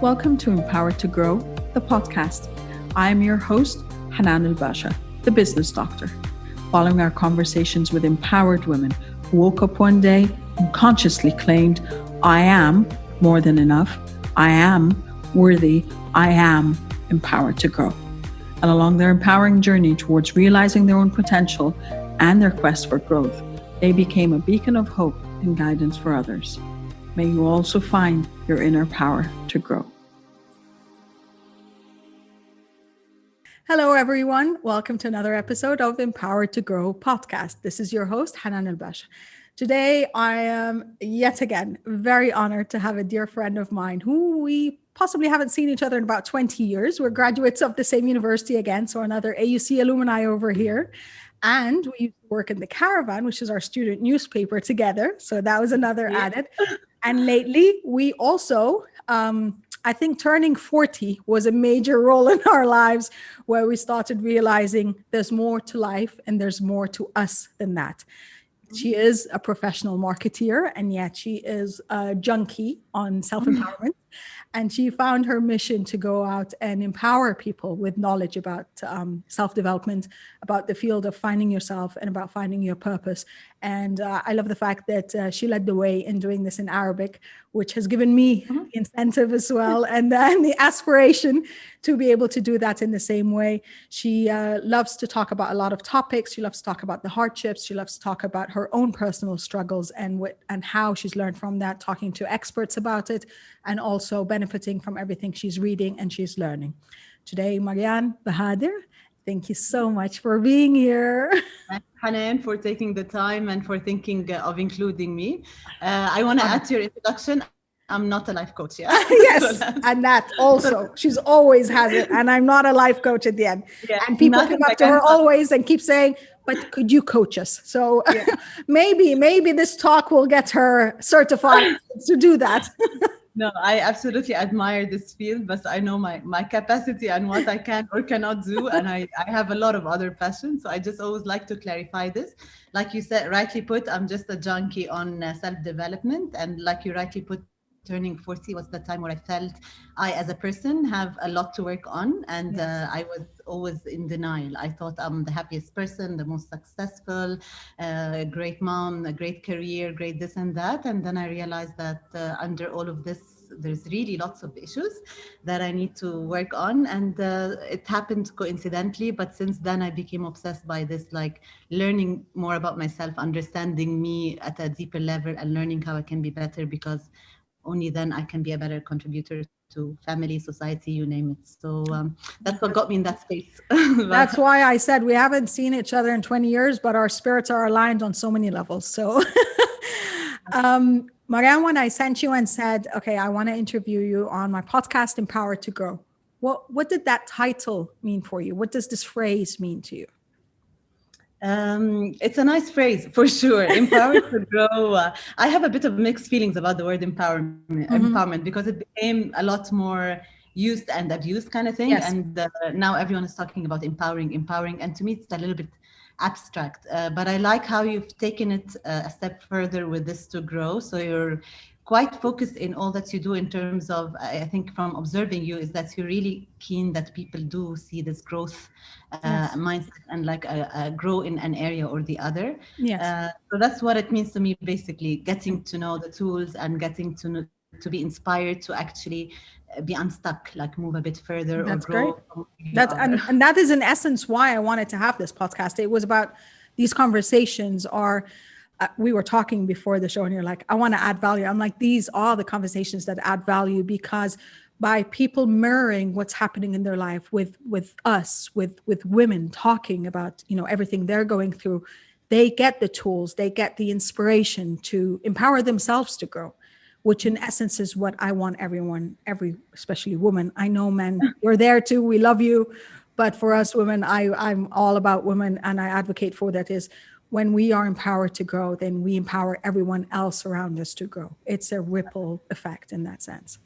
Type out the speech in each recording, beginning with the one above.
Welcome to Empowered to Grow, the podcast. I am your host, Hanan Basha, the business doctor. Following our conversations with empowered women who woke up one day and consciously claimed, I am more than enough, I am worthy, I am empowered to grow. And along their empowering journey towards realizing their own potential and their quest for growth, they became a beacon of hope and guidance for others. May you also find your inner power to grow. Hello, everyone. Welcome to another episode of Empowered to Grow podcast. This is your host, Hanan Basha. Today, I am yet again very honored to have a dear friend of mine who we possibly haven't seen each other in about 20 years. We're graduates of the same university again, so another AUC alumni over here. And we used to work in the Caravan, which is our student newspaper, together. So that was another added. And lately, we also, I think turning 40 was a major role in our lives where we started realizing there's more to life and there's more to us than that. She is a professional marketeer, and yet she is a junkie on self-empowerment. And she found her mission to go out and empower people with knowledge about self-development, about the field of finding yourself and about finding your purpose. And I love the fact that she led the way in doing this in Arabic, which has given me the incentive as well, and then the aspiration to be able to do that in the same way. She loves to talk about a lot of topics. She loves to talk about the hardships. She loves to talk about her own personal struggles and how she's learned from that, talking to experts about it, and also benefiting from everything she's reading and she's learning. Today, Marian Bahader, thank you so much for being here. Thanks, Hanan, for taking the time and for thinking of including me. I want to add to your introduction, I'm not a life coach, yeah? Yes, and that also, she's always has it, and I'm not a life coach at the end. Yeah, and people come up to her always and keep saying, but could you coach us? So yeah. maybe this talk will get her certified to do that. No, I absolutely admire this field, but I know my capacity and what I can or cannot do. And I have a lot of other passions. So I just always like to clarify this. Like you said, rightly put, I'm just a junkie on self-development. And like you rightly put, turning 40 was the time where I felt I, as a person, have a lot to work on. And I was always in denial. I thought I'm the happiest person, the most successful, a great mom, a great career, great this and that. And then I realized that under all of this, there's really lots of issues that I need to work on. And it happened coincidentally, but since then I became obsessed by this, like learning more about myself, understanding me at a deeper level and learning how I can be better, because only then I can be a better contributor to family, society, you name it. So that's what got me in that space. That's why I said we haven't seen each other in 20 years, but our spirits are aligned on so many levels. So Marian, when I sent you and said, okay, I want to interview you on my podcast, Empowered to Grow, what did that title mean for you? What does this phrase mean to you? It's a nice phrase for sure. Empowered to grow. I have a bit of mixed feelings about the word empowerment because it became a lot more used and abused kind of thing. Yes. And now everyone is talking about empowering. And to me, it's a little bit abstract. But I like how you've taken it a step further with this to grow. So you're quite focused in all that you do in terms of, I think from observing you, is that you're really keen that people do see this growth mindset and like grow in an area or the other. Yes. So that's what it means to me, basically getting to know the tools and getting to be inspired to actually be unstuck, like move a bit further. That's or grow. Great. And that is in essence why I wanted to have this podcast. It was about these conversations are, we were talking before the show and you're like, I want to add value. I'm like, these are the conversations that add value, because by people mirroring what's happening in their life with us, with women talking about, everything they're going through, they get the tools, they get the inspiration to empower themselves to grow, which in essence is what I want everyone, especially women. I know men, you're there too, we love you. But for us women, I'm all about women, and I advocate for that is, when we are empowered to grow, then we empower everyone else around us to grow. It's a ripple effect in that sense.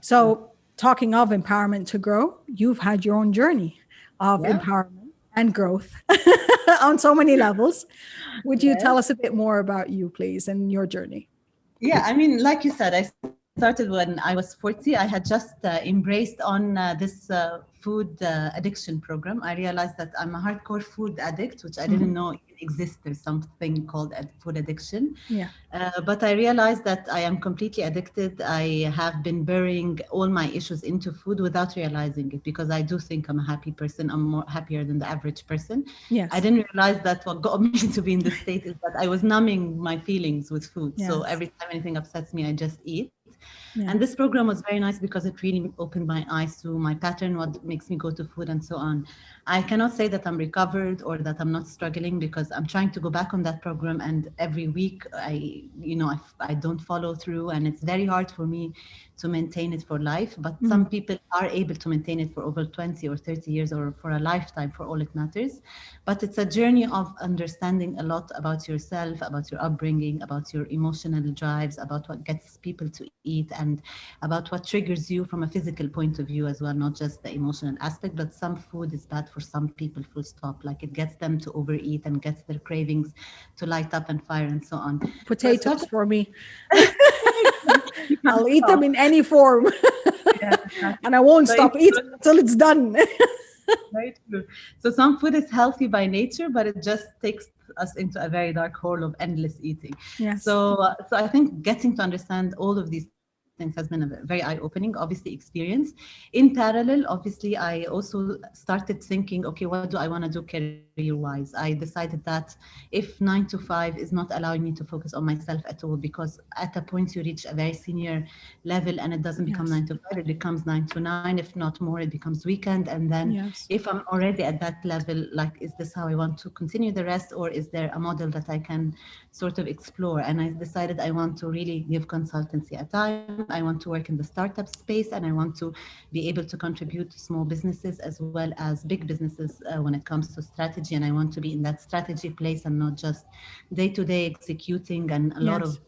So talking of empowerment to grow, you've had your own journey of empowerment and growth on so many levels. Would you tell us a bit more about you, please, and your journey? Yeah, I mean, like you said, I started when I was 40. I had just embraced on this food addiction program. I realized that I'm a hardcore food addict, which I didn't know even exists. There's something called food addiction. Yeah. But I realized that I am completely addicted. I have been burying all my issues into food without realizing it, because I do think I'm a happy person. I'm more happier than the average person. I Yes. didn't realize that what got me to be in this state is that I was numbing my feelings with food. So Yes. every time anything upsets me, I just eat. And this Yes. program was very nice because it really opened my eyes to my pattern, what makes me go to food, and so on. I cannot say that I'm recovered or that I'm not struggling, because I'm trying to go back on that program. And every week I don't follow through. And it's very hard for me to maintain it for life. But some people are able to maintain it for over 20 or 30 years or for a lifetime, for all it matters. But it's a journey of understanding a lot about yourself, about your upbringing, about your emotional drives, about what gets people to eat, and about what triggers you from a physical point of view as well, not just the emotional aspect. But some food is bad for some people, full stop. Like, it gets them to overeat and gets their cravings to light up and fire and so on. So I Potatoes started. for me. You can't I'll eat them stop. in any form. Yeah, exactly. And I won't So stop eating until it's done. very true. So some food is healthy by nature, but it just takes us into a very dark hole of endless eating. Yes. So I think getting to understand all of these things has been a very eye-opening, obviously, experience. In parallel, obviously, I also started thinking, okay, what do I want to do career-wise? I decided that if 9 to 5 is not allowing me to focus on myself at all, because at a point you reach a very senior level and it doesn't become nine Yes. to five, it becomes 9 to 9. If not more, it becomes weekend. And then Yes. if I'm already at that level, like, is this how I want to continue the rest, or is there a model that I can sort of explore? And I decided I want to really give consultancy a time. I want to work in the startup space, and I want to be able to contribute to small businesses as well as big businesses when it comes to strategy. And I want to be in that strategy place and not just day to day executing and a lot of Yes.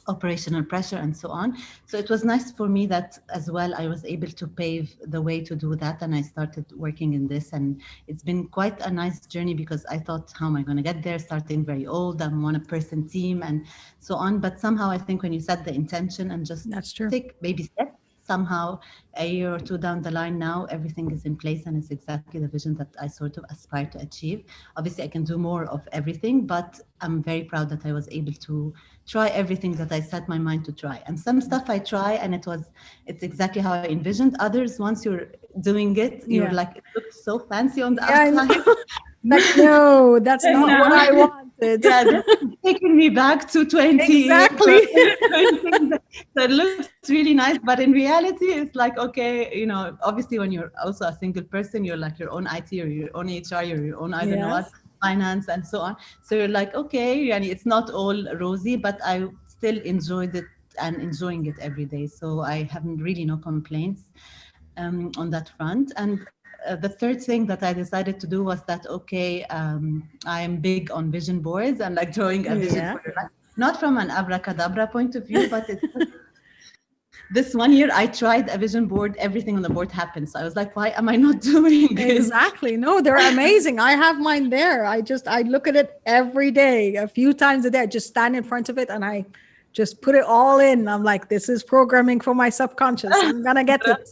operational pressure and so on. So it was nice for me that as well I was able to pave the way to do that, and I started working in this. And it's been quite a nice journey, because I thought, how am I going to get there? Starting very old, I'm one person team and so on. But somehow I think when you set the intention and just That's true. take baby steps, somehow a year or two down the line, now everything is in place, and it's exactly the vision that I sort of aspire to achieve. Obviously I can do more of everything, but I'm very proud that I was able to try everything that I set my mind to try. And some stuff I try and it's exactly how I envisioned. Others, once you're doing it, you're Yeah. like, it looks so fancy on the Yeah, I outside. know. Like, no, that's And not what I wanted. yeah, this is taking me back to 20 years Exactly. doing things that looks really nice. But in reality, it's like, okay, obviously when you're also a single person, you're like your own IT or your own HR, or your own, I don't know what, Yes. finance and so on. So you're like, okay, and it's not all rosy, but I still enjoyed it and enjoying it every day. So I haven't really no complaints on that front. And the third thing that I decided to do was that, okay, I am big on vision boards and like drawing a vision Yeah. for your life, not from an abracadabra point of view, but it's this 1 year I tried a vision board, everything on the board happened. So I was like, why am I not doing it? Exactly. No, they're amazing. I have mine there. I look at it every day, a few times a day. I just stand in front of it and I just put it all in. I'm like, this is programming for my subconscious. I'm gonna get it.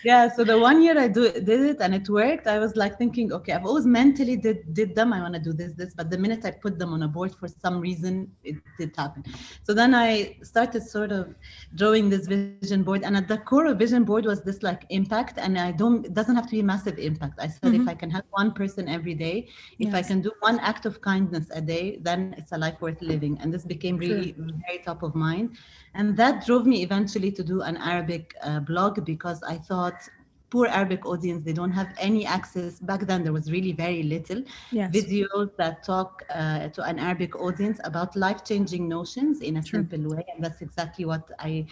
Yeah, so the 1 year did it and it worked. I was like thinking, okay, I've always mentally did them. I want to do this, but the minute I put them on a board, for some reason it did happen. So then I started sort of drawing this vision board, and at the core of vision board was this like impact. And it doesn't have to be massive impact. I said, if I can help one person every day, if I Yes. can do one act of kindness a day, then it's a life worth living. And this became True. really very top of mind. And that drove me eventually to do an Arabic blog, because I thought, poor Arabic audience, they don't have any access. Back then, there was really very little Yes. videos that talk to an Arabic audience about life-changing notions in a True. simple way. And that's exactly what I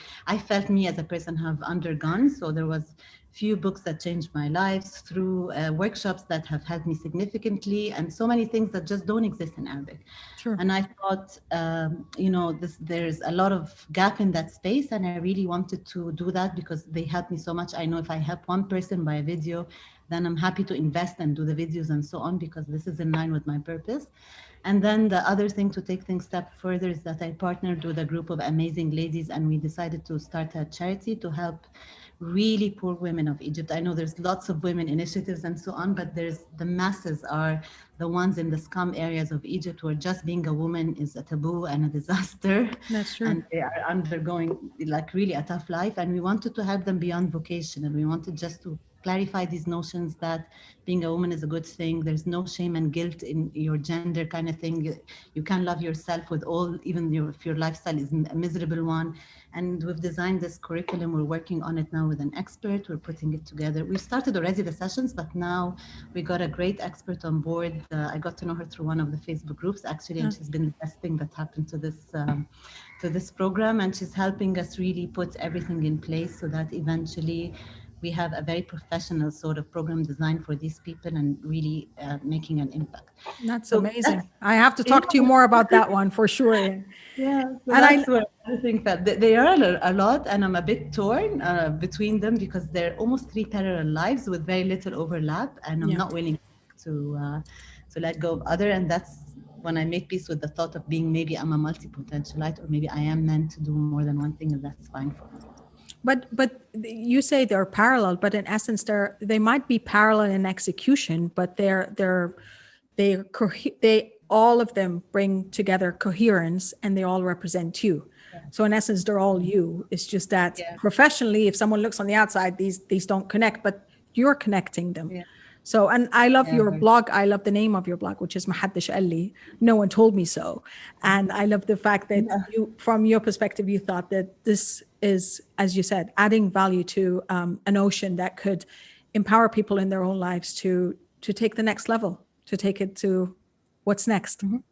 felt me as a person have undergone. So there was few books that changed my life, through workshops that have helped me significantly, and so many things that just don't exist in Arabic. True. And I thought, there's a lot of gap in that space, and I really wanted to do that because they helped me so much. I know if I help one person by a video, then I'm happy to invest and do the videos and so on, because this is in line with my purpose. And then the other thing, to take things step further, is that I partnered with a group of amazing ladies, and we decided to start a charity to help really poor women of Egypt. I know there's lots of women initiatives and so on, but there's the masses are the ones in the slum areas of Egypt where just being a woman is a taboo and a disaster, That's true. and they are undergoing like really a tough life. And we wanted to help them beyond vocation, and we wanted just to clarify these notions that being a woman is a good thing. There's no shame and guilt in your gender kind of thing. You can love yourself with all, even if your lifestyle is a miserable one. And we've designed this curriculum. We're working on it now with an expert. We're putting it together. We started already the sessions, but now we got a great expert on board. I got to know her through one of the Facebook groups, actually, and she's been the best thing that happened to this program. And she's helping us really put everything in place so that eventually we have a very professional sort of program designed for these people and really making an impact. That's So amazing. I have to talk to you more about that one for sure. yeah, so And that's where I think that they are a lot, and I'm a bit torn between them, because they're almost three parallel lives with very little overlap, and I'm Yeah. not willing to let go of other. And that's when I make peace with the thought of being, maybe I'm a multi-potentialite, or maybe I am meant to do more than one thing, and that's fine for me. But you say they're parallel, but in essence they might be parallel in execution, but they all of them bring together coherence, and they all represent you. Yeah. So in essence, they're all you. It's just that Yeah. professionally, if someone looks on the outside, these don't connect, but you're connecting them. Yeah. So, and I love Yeah, your very blog. I love the name of your blog, which is محدش قال لي. No one told me so. And I love the fact that Yeah. you, from your perspective, you thought that this is, as you said, adding value to a notion that could empower people in their own lives to take the next level, to take it to what's next. Mhm.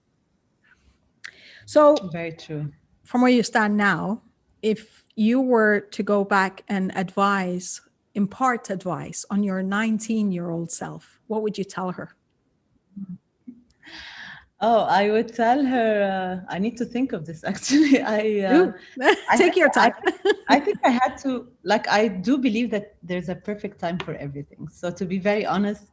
So Very true. from where you stand now, if you were to go back and impart advice on your 19-year-old self, what would you tell her? Oh, I would tell her, I need to think of this actually. Ooh, take your time. I think I had to, like, I do believe that there's a perfect time for everything. So to be very honest,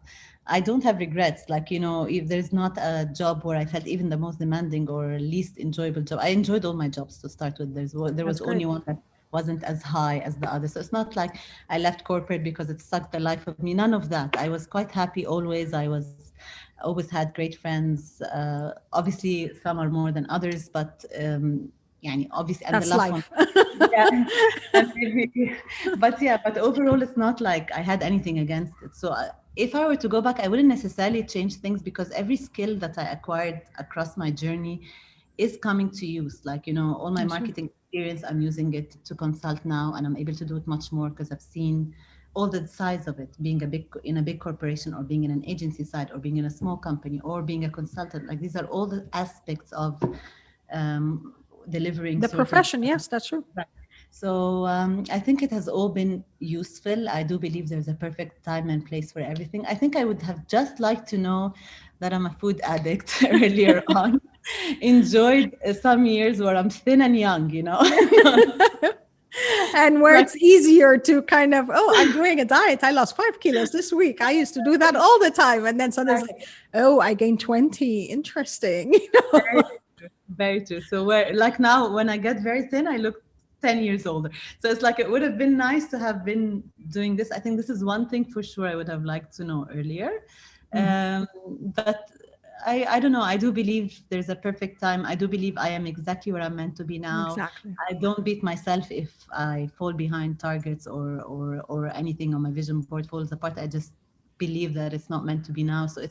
I don't have regrets. Like, if there's not a job where I felt even the most demanding or least enjoyable job, I enjoyed all my jobs to start with. There was That's only great. one that wasn't as high as the other. So it's not like I left corporate because it sucked the life of me. None of that. I was quite happy always. Always had great friends. Obviously, some are more than others, but يعني obviously, and That's the last one, life. yeah, and maybe, but overall, it's not like I had anything against it. So if I were to go back, I wouldn't necessarily change things, because every skill that I acquired across my journey is coming to use. Like, all my That's true. marketing experience, I'm using it to consult now, and I'm able to do it much more because I've seen all the sides of it, being in a big corporation, or being in an agency side, or being in a small company, or being a consultant. Like, these are all the aspects of delivering The sort of. profession, yes, that's true. Right. So I think it has all been useful. I do believe there's a perfect time and place for everything. I think I would have just liked to know that I'm a food addict earlier on. Enjoyed some years where I'm thin and young, And where Like, it's easier to kind of, I'm doing a diet. I lost 5 kilos this week. I used to do that all the time. And then suddenly it's like, I gained 20. Interesting. very true. Very true. So like now, when I get very thin, I look 10 years older. So it's like, it would have been nice to have been doing this. I think this is one thing for sure I would have liked to know earlier. But I don't know. I do believe there's a perfect time. I do believe I am exactly where I'm meant to be now. Exactly. I don't beat myself if I fall behind targets, or anything on my vision board falls apart. I just believe that it's not meant to be now. So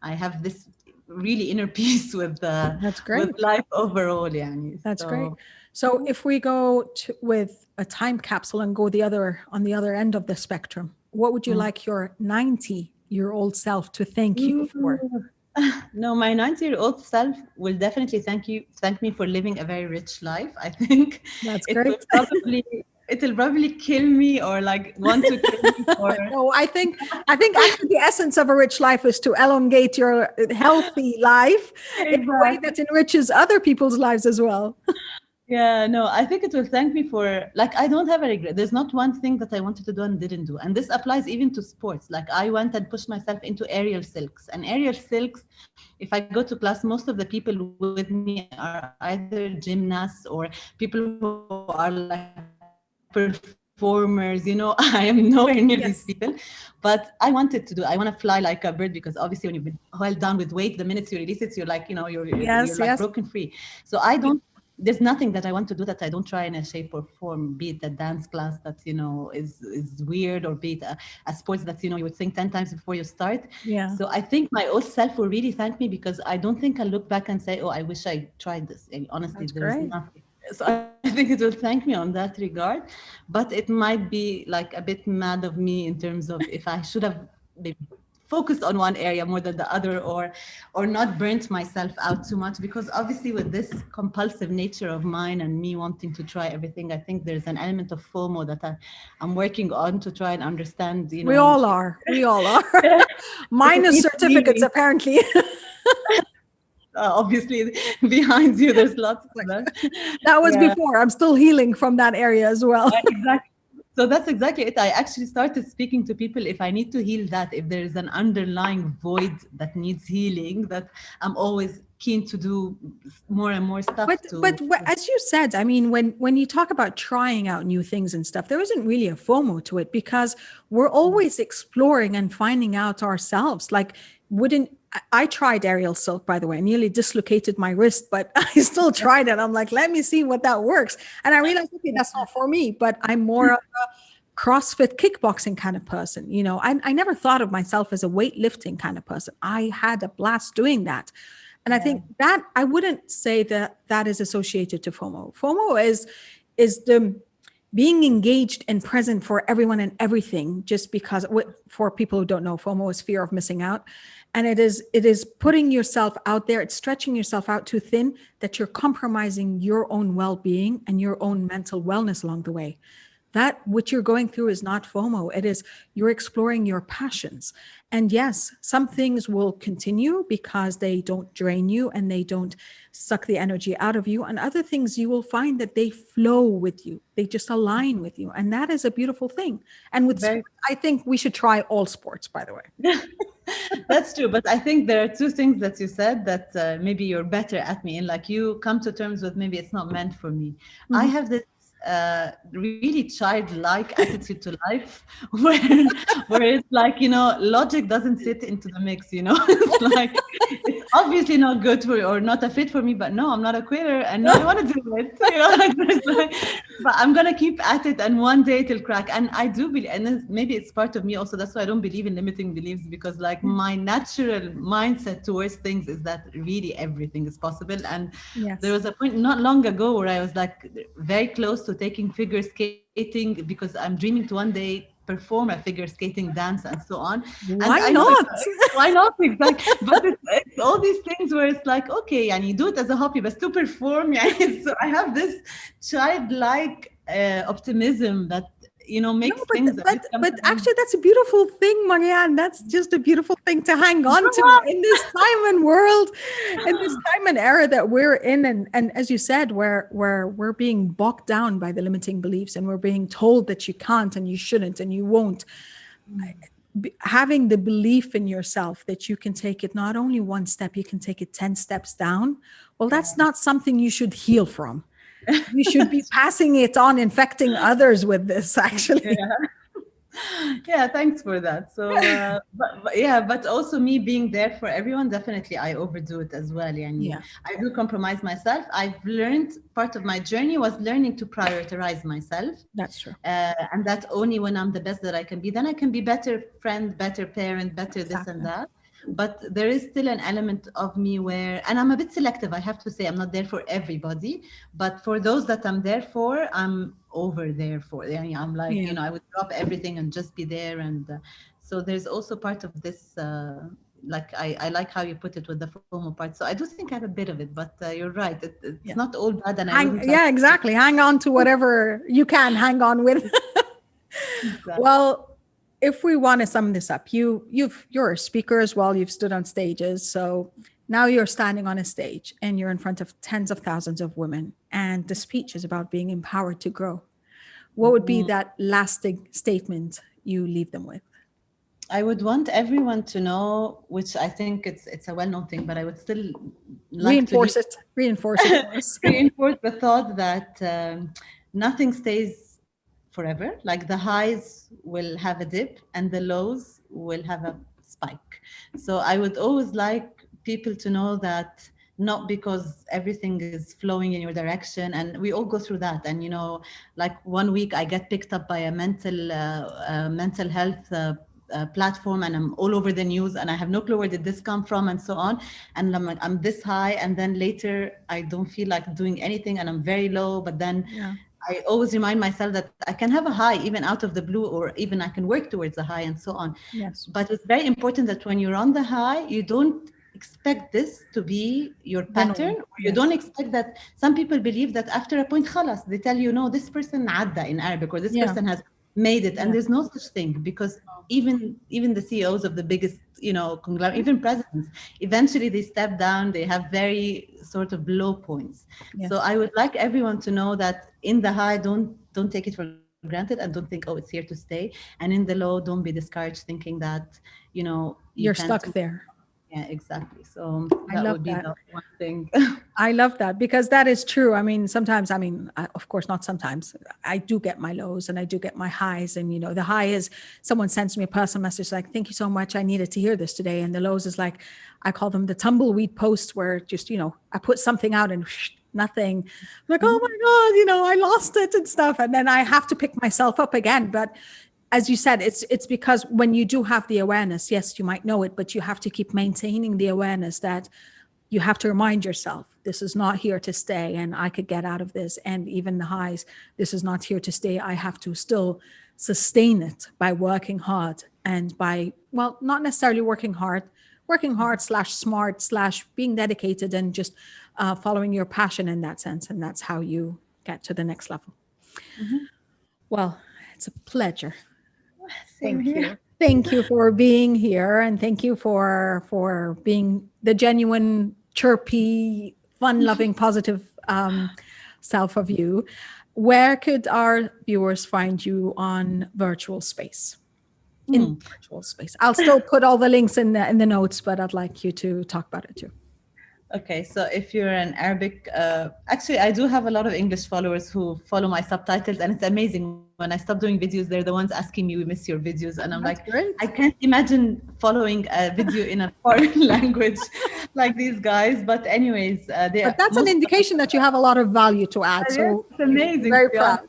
I have this really inner peace with That's great. with life overall. Yani. That's great. So if we go with a time capsule and go on the other end of the spectrum, what would you like your 90-year-old self to thank you for? No, my 90-year-old self will definitely thank me for living a very rich life. I think That's it great. will probably kill me, or like want to kill me for. No, I think actually the essence of a rich life is to elongate your healthy life in a way that enriches other people's lives as well. Yeah, no, I think it will thank me for, like, I don't have a regret. There's not one thing that I wanted to do and didn't do. And this applies even to sports. Like, I went and pushed myself into aerial silks. And aerial silks, if I go to class, most of the people with me are either gymnasts or people who are like performers. I am nowhere near these people. But I wanted to do, I want to fly like a bird because obviously when you've been held down with weight, the minutes you release it, you're like, you're like broken free. So Yes, yes. there's nothing that I want to do that I don't try in a shape or form, be it a dance class that, is weird, or be it a sports that, you would think 10 times before you start. So I Yeah, think my old self will really thank me, because I don't think I'll look back and say, oh, I wish I tried this. And honestly, that's there's great. nothing. So I think it will thank me on that regard, but it might be like a bit mad of me in terms of if I should have maybe focused on one area more than the other, or not burnt myself out too much, because obviously with this compulsive nature of mine and me wanting to try everything, I think there's an element of FOMO that I'm working on to try and understand, We all are. We all are. if it Minus needs certificates, healing. apparently. Obviously behind you there's lots of them. That was Yeah. before. I'm still healing from that area as well. Exactly. So that's exactly it. I actually started speaking to people, if I need to heal that, if there is an underlying void that needs healing, that I'm always keen to do more and more stuff But to. as you said, I mean, when you talk about trying out new things and stuff, there isn't really a FOMO to it, because we're always exploring and finding out ourselves. Like, wouldn't I tried aerial silk, by the way. I nearly dislocated my wrist, but I still tried it. I'm like, let me see what that works. And I realized, okay, that's not for me, but I'm more of a CrossFit kickboxing kind of person. I never thought of myself as a weightlifting kind of person. I had a blast doing that. And I Yeah. think that I wouldn't say that that is associated to FOMO. FOMO is the being engaged and present for everyone and everything, just because for people who don't know, FOMO is fear of missing out. And it is putting yourself out there, it's stretching yourself out too thin, that you're compromising your own well-being and your own mental wellness along the way. That what you're going through is not FOMO. It is you're exploring your passions. And yes, some things will continue because they don't drain you and they don't suck the energy out of you. And other things you will find that they flow with you. They just align with you. And that is a beautiful thing. And with Very. sports, I think we should try all sports, by the way. That's true, but I think there are two things that you said that maybe you're better at me in. Like, you come to terms with, maybe it's not meant for me. I Mhm. have this really childlike attitude to life, where it's like, logic doesn't sit into the mix. It's like, it's obviously not good for, or not a fit for me, but no, I'm not a quitter, and no, I want to do it. Like, but I'm gonna keep at it, and one day it'll crack. And I do believe, and then maybe it's part of me also. That's why I don't believe in limiting beliefs, because like my natural mindset towards things is that really everything is possible. And there Yes. was a point not long ago where I was like very close to taking figure skating, because I'm dreaming to one day perform a figure skating dance and so on. And I Why know it's not? like, why not? Exactly. But it's all these things where it's like, okay, and you do it as a hobby, but to perform, yeah. So I have this childlike optimism that, No, makes but things a but bit come but to mind. actually, that's a beautiful thing, Marianne. That's just a beautiful thing to hang on Come to on. in this time and world, in this time and era that we're in. And as you said, where we're being bogged down by the limiting beliefs, and we're being told that you can't and you shouldn't and you won't. Having the belief in yourself that you can take it not only one step, you can take it 10 steps down. Well, that's not something you should heal from. You should be passing it on, infecting others with this, actually. Yeah. Yeah, thanks for that. So but yeah, but also me being there for everyone, definitely I overdo it as well. Yani, Yeah, I do compromise myself. I've learned, part of my journey was learning to prioritize myself, that's true. and that only when I'm the best that I can be, then I can be better friend, better parent, better this and Exactly. that. But there is still an element of me where, and I'm a bit selective, I have to say. I'm not there for everybody, but for those that I'm there for, I'm over there for. Yeah, I'm like, Yeah. I would drop everything and just be there. And so there's also part of this, like, I like how you put it with the FOMO part. So I do think I have a bit of it, but you're right. It's Yeah. not all bad, and I wouldn't like Yeah, exactly. Hang on to whatever you can hang on with. that. Well, if we want to sum this up, you're a speaker as well. You've stood on stages. So Now you're standing on a stage and you're in front of tens of thousands of women, and the speech is about being empowered to grow. What would be that lasting statement you leave them with? I would want everyone to know, which I think it's a well-known thing, but I would still like to Reinforce it for us. reinforce the thought that nothing stays forever. Like the highs will have a dip and the lows will have a spike. So I would always like people to know that not because everything is flowing in your direction, and we all go through that. And like one week I get picked up by a mental health platform, and I'm all over the news, and I have no clue where did this come from, and so on. And I'm like, I'm this high, and then later I don't feel like doing anything, and I'm very low. But then I always remind myself that I can have a high even out of the blue, or even I can work towards a high, and so on. Yes. But it's very important that when you're on the high, you don't expect this to be your pattern. You don't expect that. Some people believe that after a point, khalas, they tell you, no, this person adda in Arabic, or this person has made it. And there's no such thing, because even the CEOs of the biggest, conglomerate, even presidents, eventually they step down. They have very sort of low points. So I would like everyone to know that in the high, don't take it for granted, and don't think, oh, it's here to stay. And in the low, don't be discouraged thinking that, you're stuck there. Yeah, exactly. So that would be the one thing. I love that, because that is true. I mean, sometimes, of course, not sometimes, I do get my lows and I do get my highs. And, the high is someone sends me a personal message like, thank you so much, I needed to hear this today. And the lows is like, I call them the tumbleweed posts, where just, I put something out and nothing. I'm like, oh my God, I lost it and stuff. And then I have to pick myself up again. But as you said, it's because when you do have the awareness, yes, you might know it, but you have to keep maintaining the awareness that you have to remind yourself, this is not here to stay, and I could get out of this. And even the highs, this is not here to stay. I have to still sustain it by working hard, and by, well, not necessarily working hard / smart / being dedicated, and just following your passion in that sense. And that's how you get to the next level. Well, it's a pleasure. Thank you. Thank you for being here, and thank you for being the genuine, chirpy, fun-loving, positive self of you. Where could our viewers find you on virtual space? In virtual space. I'll still put all the links in the notes, but I'd like you to talk about it too. Okay, so if you're an Arabic, actually, I do have a lot of English followers who follow my subtitles, and it's amazing. When I stop doing videos, they're the ones asking me, we miss your videos. And I'm like, great. I can't imagine following a video in a foreign language like these guys. But anyways, but that's an indication that you have a lot of value to add. So it's amazing. Very proud.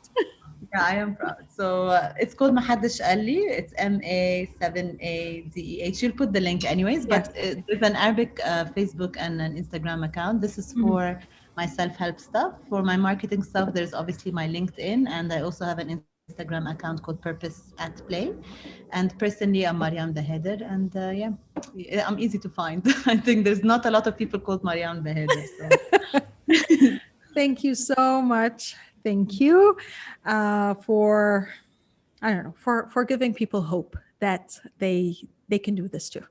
Yeah, I am proud. So it's called Mahaddesh Ali. It's MA7ADEH. You'll put the link anyways, but there's an Arabic Facebook and an Instagram account. This is for my self-help stuff. For my marketing stuff, there's obviously my LinkedIn, and I also have an Instagram account called Purpose at Play. And personally, I'm Marian Bahader, and I'm easy to find. I think there's not a lot of people called Marian Bahader. So. Thank you so much. Thank you for giving people hope that they can do this too.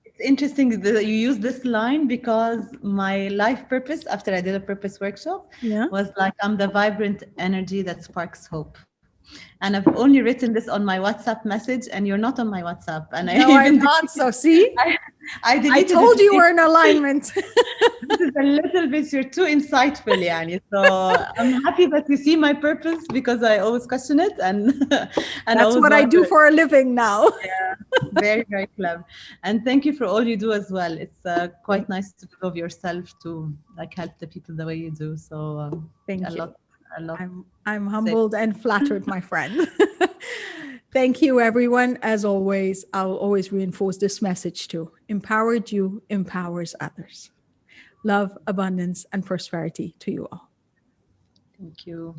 It's interesting that you use this line, because my life purpose after I did a purpose workshop was like, I'm the vibrant energy that sparks hope. And I've only written this on my WhatsApp message, and you're not on my WhatsApp. And I'm not. So see, I told you we're in alignment. This is a little bit, you're too insightful, Yani. So I'm happy that you see my purpose, because I always question it. And that's what I do for a living now. Yeah, very, very clever. And thank you for all you do as well. It's quite nice to prove yourself to help the people the way you do. So thank you. I'm humbled and flattered, my friend. Thank you, everyone. As always, I'll always reinforce this message too. Empowered you empowers others. Love, abundance, and prosperity to you all. Thank you.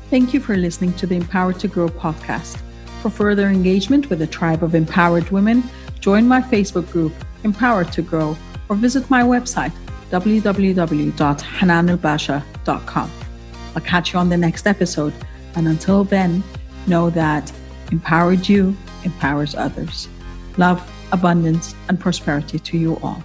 Thank you for listening to the Empowered to Grow podcast. For further engagement with a tribe of empowered women, join my Facebook group, Empowered to Grow, or visit my website, www.hananalbasha.com. I'll catch you on the next episode. And until then, know that empowered you empowers others. Love, abundance, and prosperity to you all.